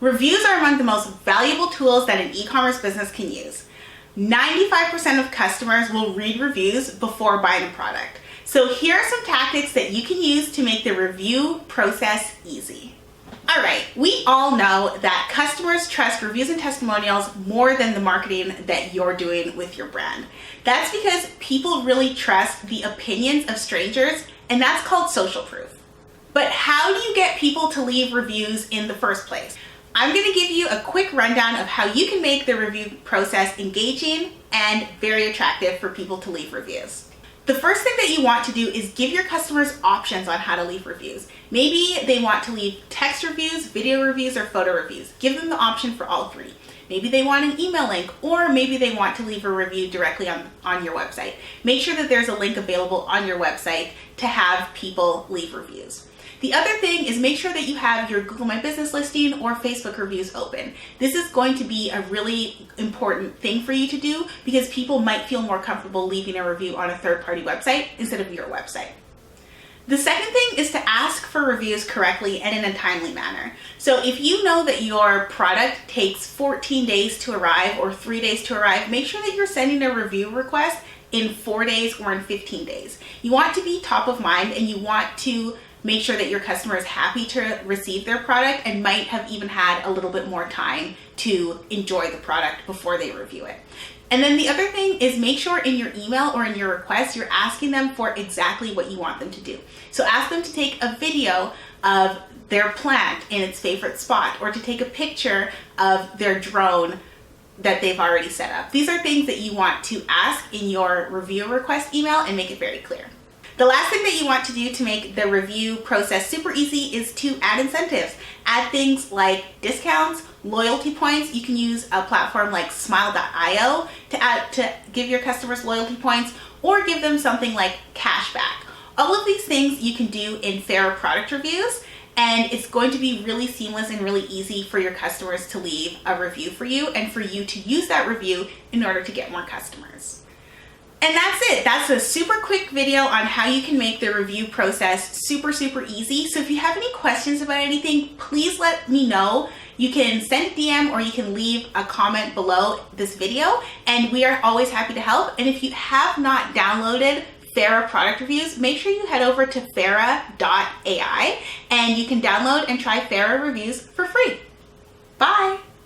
Reviews are among the most valuable tools that an e-commerce business can use. 95% of customers will read reviews before buying a product. So here are some tactics that you can use to make the review process easy. All right, we all know that customers trust reviews and testimonials more than the marketing that you're doing with your brand. That's because people really trust the opinions of strangers, and that's called social proof. But how do you get people to leave reviews in the first place? I'm going to give you a quick rundown of how you can make the review process engaging and very attractive for people to leave reviews. The first thing that you want to do is give your customers options on how to leave reviews. Maybe they want to leave text reviews, video reviews, or photo reviews. Give them the option for all three. Maybe they want an email link, or maybe they want to leave a review directly on your website. Make sure that there's a link available on your website to have people leave reviews. The other thing is make sure that you have your Google My Business listing or Facebook reviews open. This is going to be a really important thing for you to do because people might feel more comfortable leaving a review on a third-party website instead of your website. The second thing is to ask for reviews correctly and in a timely manner. So if you know that your product takes 14 days to arrive or 3 days to arrive, make sure that you're sending a review request in 4 days or in 15 days. You want to be top of mind, and you want to make sure that your customer is happy to receive their product and might have even had a little bit more time to enjoy the product before they review it. And then the other thing is make sure in your email or in your request, you're asking them for exactly what you want them to do. So ask them to take a video of their plant in its favorite spot, or to take a picture of their drone that they've already set up. These are things that you want to ask in your review request email and make it very clear. The last thing that you want to do to make the review process super easy is to add incentives. Add things like discounts, loyalty points. You can use a platform like smile.io to give your customers loyalty points, or give them something like cashback. All of these things you can do in Fera product reviews, and it's going to be really seamless and really easy for your customers to leave a review for you and for you to use that review in order to get more customers. And that's it. That's a super quick video on how you can make the review process super easy. So if you have any questions about anything, please let me know. You can send a DM or you can leave a comment below this video, and we are always happy to help. And if you have not downloaded Fera product reviews, make sure you head over to fera.ai and you can download and try Fera reviews for free. Bye.